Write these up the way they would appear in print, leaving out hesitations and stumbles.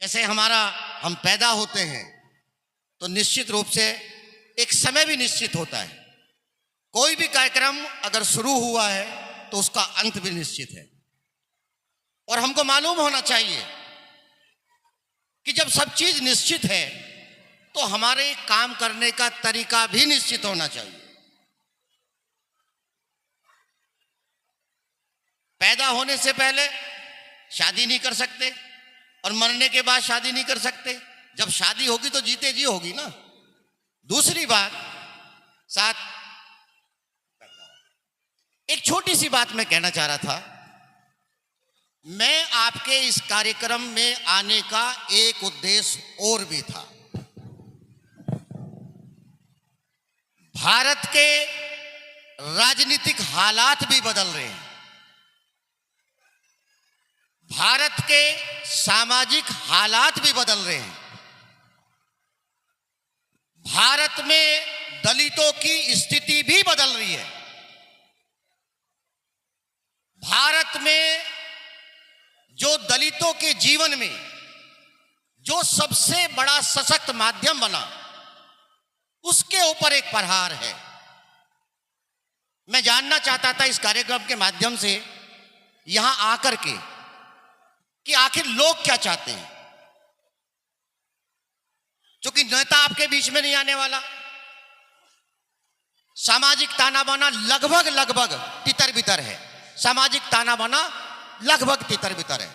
जैसे हम पैदा होते हैं तो निश्चित रूप से एक समय भी निश्चित होता है। कोई भी कार्यक्रम अगर शुरू हुआ है तो उसका अंत भी निश्चित है। और हमको मालूम होना चाहिए कि जब सब चीज निश्चित है तो हमारे काम करने का तरीका भी निश्चित होना चाहिए। पैदा होने से पहले शादी नहीं कर सकते और मरने के बाद शादी नहीं कर सकते। जब शादी होगी तो जीते जी होगी ना। दूसरी बात, साथ एक छोटी सी बात मैं कहना चाह रहा था। मैं आपके इस कार्यक्रम में आने का एक उद्देश्य और भी था। भारत के राजनीतिक हालात भी बदल रहे हैं। भारत के सामाजिक हालात भी बदल रहे हैं। भारत में दलितों की स्थिति भी बदल रही है। भारत में जो दलितों के जीवन में जो सबसे बड़ा सशक्त माध्यम बना, उसके ऊपर एक प्रहार है। मैं जानना चाहता था इस कार्यक्रम के माध्यम से यहां आकर के कि आखिर लोग क्या चाहते हैं। क्योंकि नेता आपके बीच में नहीं आने वाला। सामाजिक ताना बाना लगभग तितर बितर है। सामाजिक ताना बाना लगभग तितर बितर है।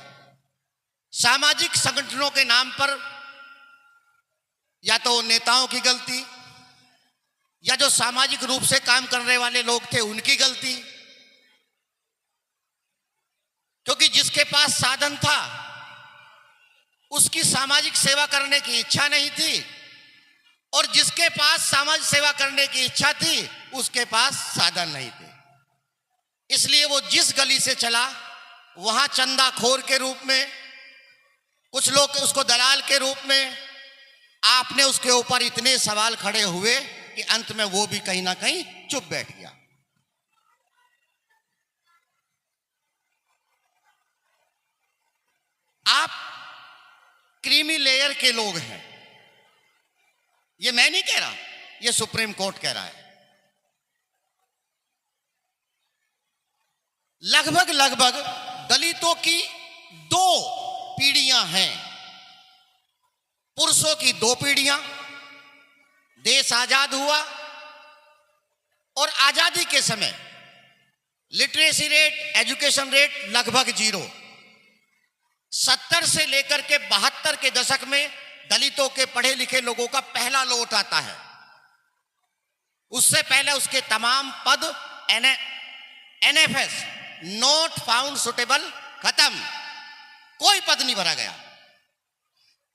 सामाजिक संगठनों के नाम पर या तो नेताओं की गलती या जो सामाजिक रूप से काम करने वाले लोग थे उनकी गलती। क्योंकि जिसके पास साधन था उसकी सामाजिक सेवा करने की इच्छा नहीं थी, और जिसके पास सामाजिक सेवा करने की इच्छा थी उसके पास साधन नहीं थे। इसलिए वो जिस गली से चला वहां चंदाखोर के रूप में, कुछ लोग उसको दलाल के रूप में, आपने उसके ऊपर इतने सवाल खड़े हुए कि अंत में वो भी कहीं ना कहीं चुप बैठ गया। आप क्रीमी लेयर के लोग हैं, ये मैं नहीं कह रहा, ये सुप्रीम कोर्ट कह रहा है। लगभग दलितों की 2 पीढ़ियां हैं। पुरुषों की 2 पीढ़ियां। देश आजाद हुआ और आजादी के समय लिटरेसी रेट, एजुकेशन रेट लगभग 0। 70 से लेकर के 72 के दशक में दलितों के पढ़े लिखे लोगों का पहला लौट आता है। उससे पहले उसके तमाम पद NFS नॉट फाउंड सुटेबल खत्म, कोई पद नहीं भरा गया।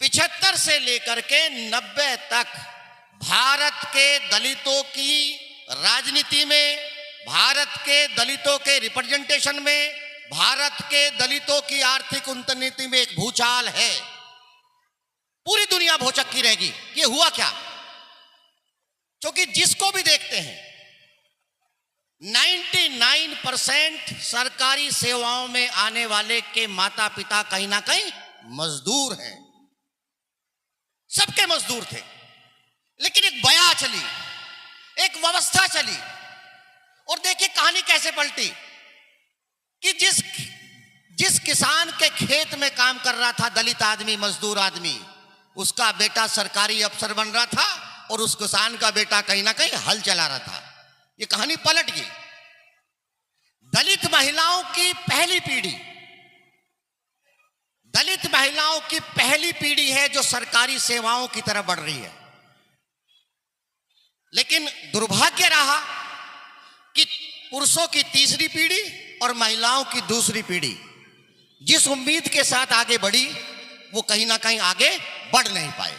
75 से लेकर के 90 तक भारत के दलितों की राजनीति में, भारत के दलितों के रिप्रेजेंटेशन में, भारत के दलितों की आर्थिक उन्नति में एक भूचाल है। पूरी दुनिया भौचक्की रहेगी ये हुआ क्या। क्योंकि जिसको भी देखते हैं 99% सरकारी सेवाओं में आने वाले के माता पिता कहीं ना कहीं मजदूर हैं। सबके मजदूर थे, लेकिन एक बया चली, एक व्यवस्था चली, और देखिए कहानी कैसे पलटी कि जिस किसान के खेत में काम कर रहा था दलित आदमी, मजदूर आदमी, उसका बेटा सरकारी अफसर बन रहा था और उस किसान का बेटा कहीं ना कहीं हल चला रहा था। ये कहानी पलट गई। दलित महिलाओं की पहली पीढ़ी, दलित महिलाओं की पहली पीढ़ी है जो सरकारी सेवाओं की तरफ बढ़ रही है। लेकिन दुर्भाग्य रहा कि पुरुषों की तीसरी पीढ़ी और महिलाओं की दूसरी पीढ़ी जिस उम्मीद के साथ आगे बढ़ी वो कहीं ना कहीं आगे बढ़ नहीं पाए।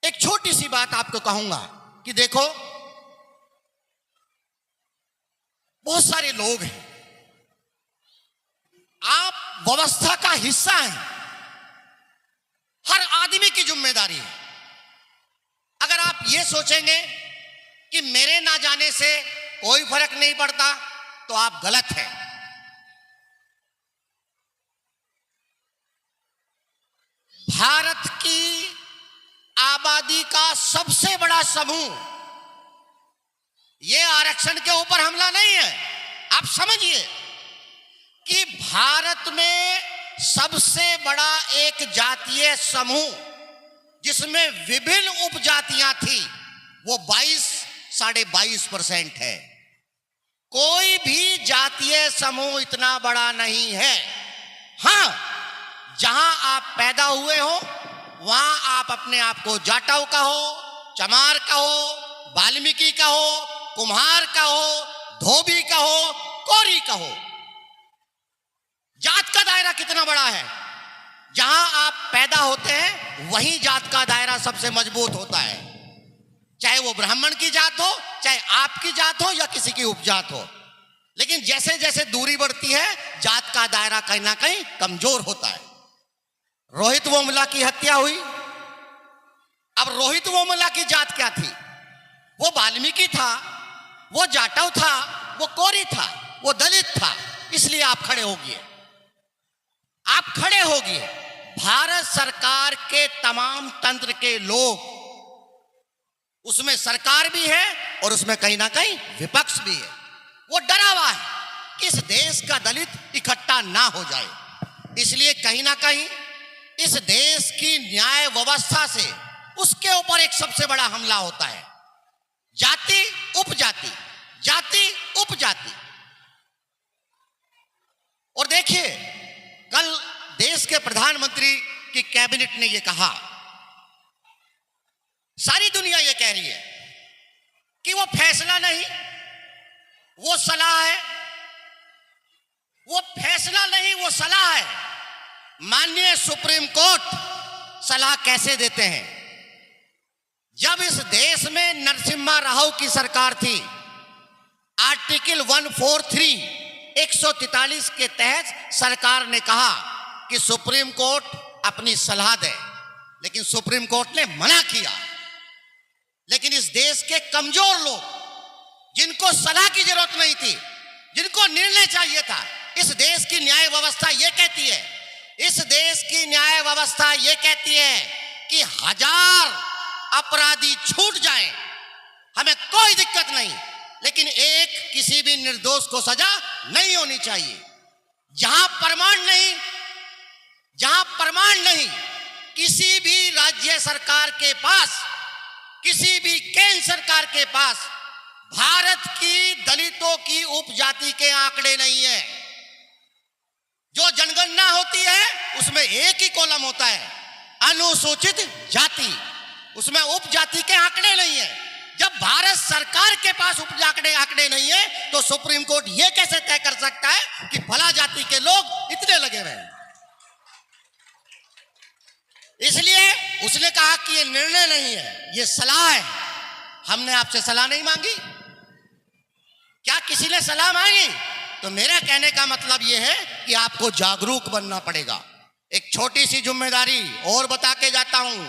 एक छोटी सी बात आपको कहूंगा कि देखो, बहुत सारे लोग हैं, आप व्यवस्था का हिस्सा हैं, हर आदमी की जिम्मेदारी है। अगर आप ये सोचेंगे कि मेरे ना जाने से कोई फर्क नहीं पड़ता तो आप गलत हैं। भारत की आबादी का सबसे बड़ा समूह, यह आरक्षण के ऊपर हमला नहीं है। आप समझिए कि भारत में सबसे बड़ा एक जातीय समूह जिसमें विभिन्न उपजातियां थी वो 22.5% है। कोई भी जातीय समूह इतना बड़ा नहीं है। हां, जहां आप पैदा हुए हो वहां आप अपने आप को जाटव कहो, चमार कहो, वाल्मीकि कहो, कुम्हार कहो, धोबी कहो, कोरी कहो। जात का दायरा कितना बड़ा है। जहां आप पैदा होते हैं वहीं जात का दायरा सबसे मजबूत होता है, चाहे वो ब्राह्मण की जात हो, चाहे आपकी जात हो या किसी की उपजात हो। लेकिन जैसे जैसे दूरी बढ़ती है जात का दायरा कहीं ना कहीं कमजोर होता है। रोहित वेमुला की हत्या हुई। अब रोहित वेमुला की जात क्या थी? वो वाल्मीकि था, वो जाटव था, वो कोरी था, वो दलित था। इसलिए आप खड़े होगिए, आप खड़े होगिए। भारत सरकार के तमाम तंत्र के लोग, उसमें सरकार भी है और उसमें कहीं ना कहीं विपक्ष भी है, वो डरा हुआ है कि इस देश का दलित इकट्ठा ना हो जाए। इसलिए कहीं ना कहीं इस देश की न्याय व्यवस्था से उसके ऊपर एक सबसे बड़ा हमला होता है। जाति उपजाति, जाति उपजाति। और देखिए, कल देश के प्रधानमंत्री की कैबिनेट ने यह कहा, सारी दुनिया यह कह रही है कि वो फैसला नहीं, वो सलाह है। वो फैसला नहीं, वो सलाह है। माननीय सुप्रीम कोर्ट सलाह कैसे देते हैं? जब इस देश में नरसिम्हा राव की सरकार थी, आर्टिकल 143 143 के तहत सरकार ने कहा कि सुप्रीम कोर्ट अपनी सलाह दे, लेकिन सुप्रीम कोर्ट ने मना किया। लेकिन इस देश के कमजोर लोग, जिनको सलाह की जरूरत नहीं थी, जिनको निर्णय चाहिए था, इस देश की न्याय व्यवस्था यह कहती है, इस देश की न्याय व्यवस्था यह कहती है कि 1000 अपराधी छूट जाएं, हमें कोई दिक्कत नहीं, लेकिन एक किसी भी निर्दोष को सजा नहीं होनी चाहिए। जहां प्रमाण नहीं, किसी भी राज्य सरकार के पास, किसी भी केंद्र सरकार के पास भारत की दलितों की उपजाति के आंकड़े नहीं है। जो जनगणना होती है उसमें एक ही कॉलम होता है, अनुसूचित जाति, उसमें उपजाति के आंकड़े नहीं है। जब भारत सरकार के पास आंकड़े नहीं है तो सुप्रीम कोर्ट यह कैसे तय कर सकता है कि फला जाति के लोग इतने लगे हुए हैं? इसलिए उसने कहा कि यह निर्णय नहीं है, यह सलाह है। हमने आपसे सलाह नहीं मांगी। क्या किसी ने सलाह मांगी? तो मेरा कहने का मतलब यह है कि आपको जागरूक बनना पड़ेगा। एक छोटी सी जिम्मेदारी और बता के जाता हूं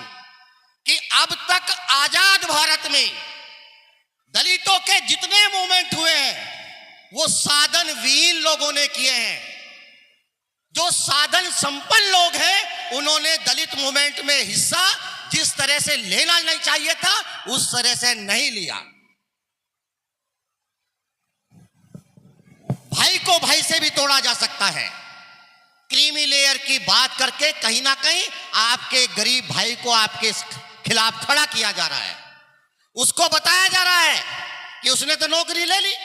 कि अब तक आजाद भारत में दलितों के जितने मूवमेंट हुए हैं वो साधन विहीन लोगों ने किए हैं। जो साधन संपन्न लोग हैं उन्होंने दलित मूवमेंट में हिस्सा जिस तरह से लेना नहीं चाहिए था उस तरह से नहीं लिया। भाई को भाई से भी तोड़ा जा सकता है। क्रीमी लेयर की बात करके कहीं ना कहीं आपके गरीब भाई को आपके खिलाफ खड़ा किया जा रहा है। उसको बताया जा रहा है कि उसने तो नौकरी ले ली,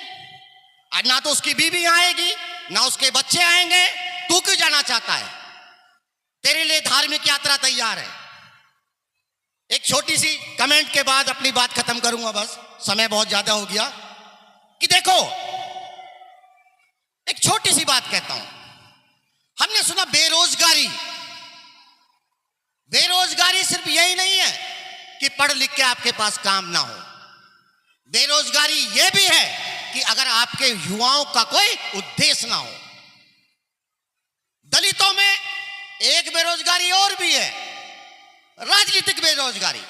ना तो उसकी बीवी आएगी ना उसके बच्चे आएंगे, तू क्यों जाना चाहता है? तेरे लिए धार्मिक यात्रा तैयार है। एक छोटी सी कमेंट के बाद अपनी बात खत्म करूंगा, बस समय बहुत ज्यादा हो गया। कि देखो, एक छोटी सी बात कहता हूं। हमने सुना बेरोजगारी। बेरोजगारी सिर्फ यही नहीं है कि पढ़ लिख के आपके पास काम ना हो। बेरोजगारी यह भी है कि अगर आपके युवाओं का कोई उद्देश्य ना हो। दलितों में एक बेरोजगारी और भी है, राजनीतिक बेरोजगारी।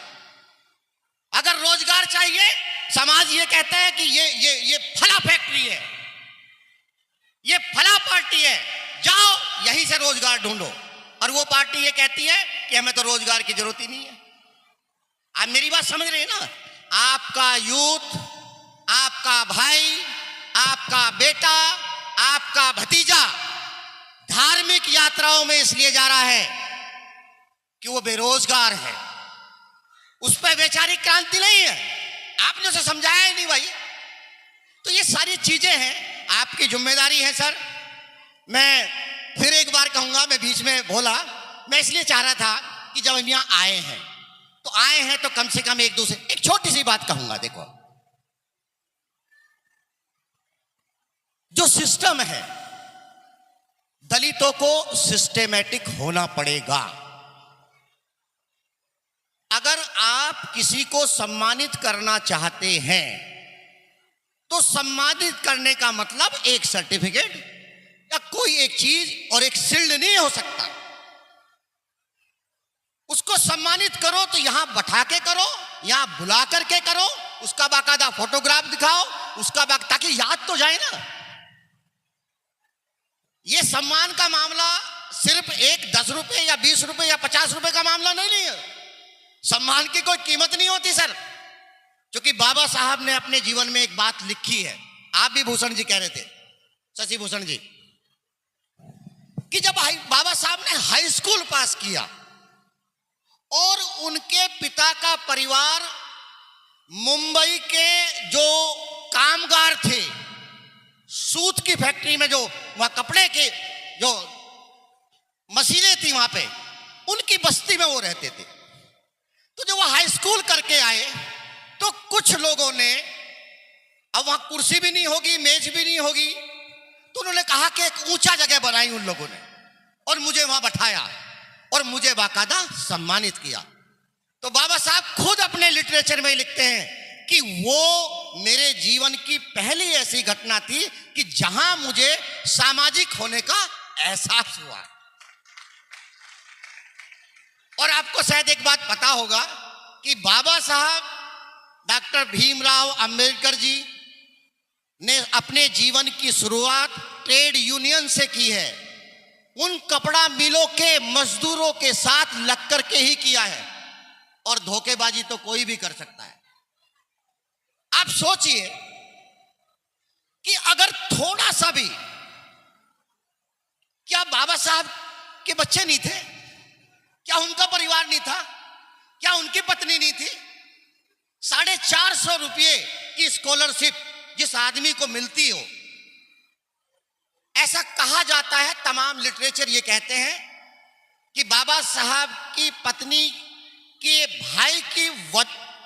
अगर रोजगार चाहिए, समाज ये कहता है कि ये फला फैक्ट्री है, ये फला पार्टी है, जाओ यहीं से रोजगार ढूंढो। और वो पार्टी ये कहती है कि हमें तो रोजगार की जरूरत ही नहीं है। आप मेरी बात समझ रहे हैं ना? आपका यूथ, आपका भाई, आपका बेटा, आपका भतीजा धार्मिक यात्राओं में इसलिए जा रहा है कि वो बेरोजगार है, उस पर वैचारिक क्रांति नहीं है। आपने उसे समझाया ही नहीं भाई। तो ये सारी चीजें हैं, आपकी जिम्मेदारी है सर। मैं फिर एक बार कहूंगा, मैं बीच में बोला, मैं इसलिए चाह रहा था कि जब हम यहां आए हैं तो आए हैं तो कम से कम एक दूसरे, एक छोटी सी बात कहूंगा। देखो, जो सिस्टम है, दलितों को सिस्टेमेटिक होना पड़ेगा। अगर आप किसी को सम्मानित करना चाहते हैं तो सम्मानित करने का मतलब एक सर्टिफिकेट या कोई एक चीज और एक शील्ड नहीं हो सकता। उसको सम्मानित करो तो यहां बैठा के करो, यहां बुला करके करो, उसका बाकायदा फोटोग्राफ दिखाओ, उसका ताकि याद तो जाए ना। यह सम्मान का मामला सिर्फ एक 10 रुपए या 20 रुपए या 50 रुपए का मामला नहीं है। सम्मान की कोई कीमत नहीं होती सर। क्योंकि बाबा साहब ने अपने जीवन में एक बात लिखी है, आप भी भूषण जी कह रहे थे, शशि भूषण जी, कि जब बाबा साहब ने हाई स्कूल पास किया और उनके पिता का परिवार मुंबई के जो कामगार थे, सूत की फैक्ट्री में जो वहां कपड़े के जो मशीनें थी वहां पे, उनकी बस्ती में वो रहते थे। तो जब वो हाई स्कूल करके आए तो कुछ लोगों ने, अब वहां कुर्सी भी नहीं होगी, मेज भी नहीं होगी, तो उन्होंने कहा कि एक ऊंचा जगह बनाई उन लोगों ने और मुझे वहां बैठाया और मुझे बाकायदा सम्मानित किया। तो बाबा साहब खुद अपने लिटरेचर में लिखते हैं कि वो मेरे जीवन की पहली ऐसी घटना थी कि जहां मुझे सामाजिक होने का एहसास हुआ। और आपको शायद एक बात पता होगा कि बाबा साहब डॉक्टर भीमराव अंबेडकर जी ने अपने जीवन की शुरुआत ट्रेड यूनियन से की है। उन कपड़ा मिलों के मजदूरों के साथ लग करके ही किया है, और धोखेबाजी तो कोई भी कर सकता है। आप सोचिए कि अगर थोड़ा सा भी, क्या बाबा साहब के बच्चे नहीं थे? क्या उनका परिवार नहीं था? क्या उनकी पत्नी नहीं थी? 450 रुपये की स्कॉलरशिप जिस आदमी को मिलती हो, ऐसा कहा जाता है, तमाम लिटरेचर ये कहते हैं कि बाबा साहब की पत्नी के भाई की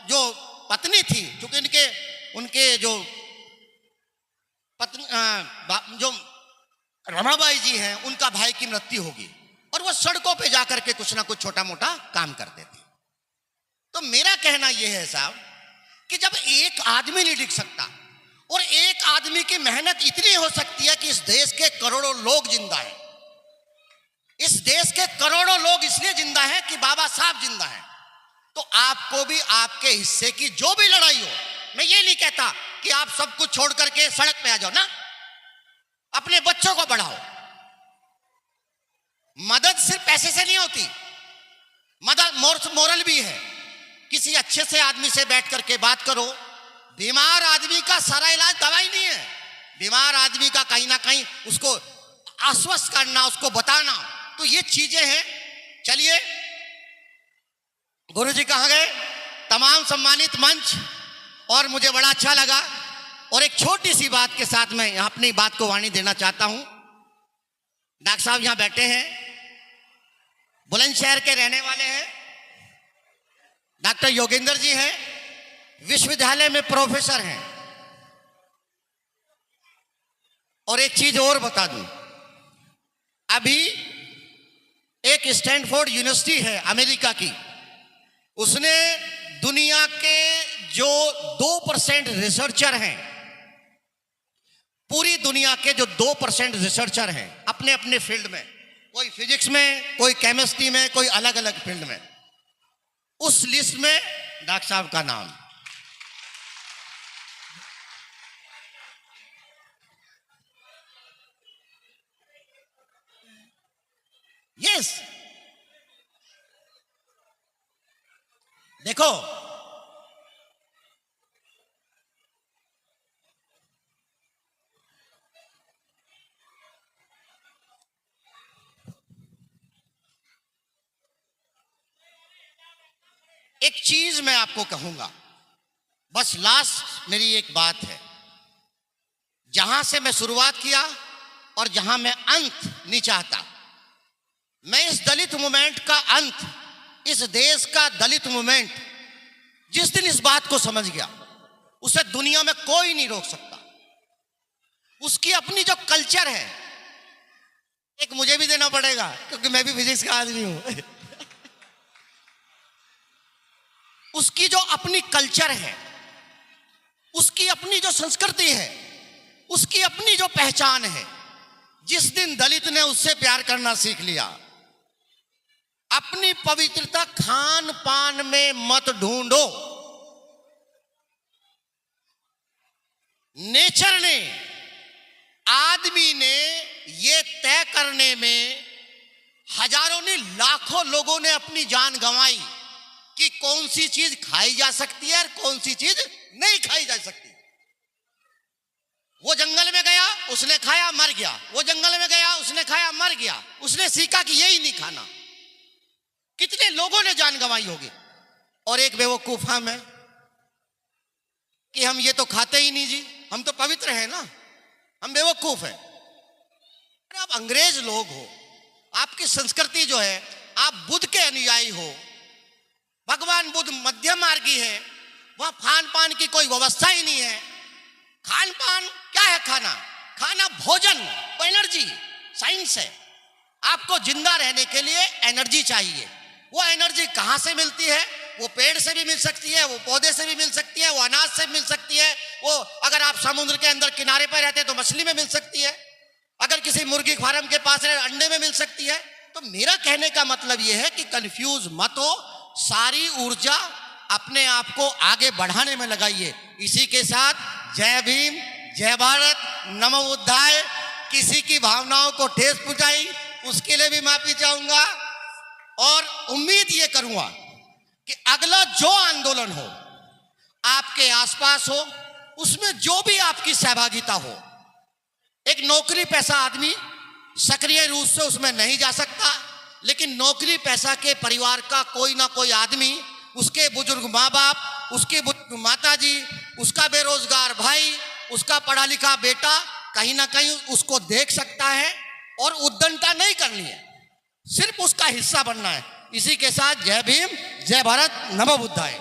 जो पत्नी थी, क्योंकि उनके जो पत्नी जो रमाबाई जी हैं, उनका भाई की मृत्यु होगी और वो सड़कों पे जाकर के कुछ ना कुछ छोटा मोटा काम करते थे। तो मेरा कहना यह है साहब कि जब एक आदमी नहीं लिख सकता और एक आदमी की मेहनत इतनी हो सकती है कि इस देश के करोड़ों लोग जिंदा हैं। इस देश के करोड़ों लोग इसलिए जिंदा हैं कि बाबा साहब जिंदा हैं। तो आपको भी आपके हिस्से की जो भी लड़ाई हो, मैं ये नहीं कहता कि आप सब कुछ छोड़ करके सड़क पे आ जाओ ना, अपने बच्चों को बढ़ाओ। मदद सिर्फ पैसे से नहीं होती, मदद मोरल भी है। किसी अच्छे से आदमी से बैठ करके बात करो। बीमार आदमी का सारा इलाज दवाई नहीं है। बीमार आदमी का कहीं ना कहीं उसको आश्वस्त करना, उसको बताना, तो ये चीजें हैं। चलिए, गुरुजी कहाँ गए? तमाम सम्मानित मंच, और मुझे बड़ा अच्छा लगा। और एक छोटी सी बात के साथ मैं अपनी बात को वाणी देना चाहता हूं। डॉक्टर साहब यहां बैठे हैं, बुलंदशहर के रहने वाले हैं। डॉक्टर योगेंद्र जी हैं, विश्वविद्यालय में प्रोफेसर हैं। और एक चीज और बता दूं, अभी एक स्टैनफोर्ड यूनिवर्सिटी है अमेरिका की, उसने दुनिया के जो 2% रिसर्चर हैं, पूरी दुनिया के जो 2% रिसर्चर हैं अपने अपने फील्ड में, कोई फिजिक्स में, कोई केमिस्ट्री में, कोई अलग अलग फील्ड में, उस लिस्ट में डॉक्टर साहब का नाम। यस, देखो, एक चीज मैं आपको कहूंगा, बस लास्ट मेरी एक बात है। जहां से मैं शुरुआत किया और जहां मैं अंत नहीं चाहता, मैं इस दलित मूवमेंट का अंत, इस देश का दलित मूवमेंट जिस दिन इस बात को समझ गया, उसे दुनिया में कोई नहीं रोक सकता। उसकी अपनी जो कल्चर है, एक मुझे भी देना पड़ेगा क्योंकि मैं भी फिजिक्स का आदमी हूं। उसकी जो अपनी कल्चर है, उसकी अपनी जो संस्कृति है, उसकी अपनी जो पहचान है, जिस दिन दलित ने उससे प्यार करना सीख लिया, अपनी पवित्रता खान पान में मत ढूंढो। नेचर ने, आदमी ने ये तय करने में हजारों ने, लाखों लोगों ने अपनी जान गंवाई कि कौन सी चीज खाई जा सकती है और कौन सी चीज नहीं खाई जा सकती। वो जंगल में गया, उसने खाया, मर गया। वो जंगल में गया, उसने खाया, मर गया। उसने सीखा कि यही नहीं खाना। कितने लोगों ने जान गंवाई होगी। और एक बेवकूफ हम है कि हम ये तो खाते ही नहीं जी, हम तो पवित्र हैं ना, हम बेवकूफ हैं। आप अंग्रेज लोग हो, आपकी संस्कृति जो है, आप बुद्ध के अनुयायी हो, भगवान बुद्ध मध्यम मार्गी है, वहां खान पान की कोई व्यवस्था ही नहीं है। खान पान क्या है? खाना, खाना भोजन, वो एनर्जी, साइंस है। आपको जिंदा रहने के लिए एनर्जी चाहिए। वो एनर्जी कहां से मिलती है? वो पेड़ से भी मिल सकती है, वो पौधे से भी मिल सकती है, वो अनाज से भी मिल सकती है, वो अगर आप समुद्र के अंदर किनारे पर रहते हैं तो मछली में मिल सकती है, अगर किसी मुर्गी फार्म के पास रहे अंडे में मिल सकती है। तो मेरा कहने का मतलब यह है कि कंफ्यूज मत हो, सारी ऊर्जा अपने आप को आगे बढ़ाने में लगाइए। इसी के साथ जय भीम, जय भारत, नमो बुद्धाय। किसी की भावनाओं को ठेस पहुंचाई उसके लिए भी माफी चाहूंगा और उम्मीद ये करूंगा कि अगला जो आंदोलन हो, आपके आसपास हो, उसमें जो भी आपकी सहभागिता हो। एक नौकरी पैसा आदमी सक्रिय रूप से उसमें नहीं जा सकता, लेकिन नौकरी पैसा के परिवार का कोई ना कोई आदमी, उसके बुजुर्ग माँ बाप, उसकी बुजुर्ग माता जी, उसका बेरोजगार भाई, उसका पढ़ा लिखा बेटा कहीं ना कहीं उसको देख सकता है और उद्दंडता नहीं करनी है, सिर्फ उसका हिस्सा बनना है। इसी के साथ जय भीम, जय भारत, नमो बुद्धाय।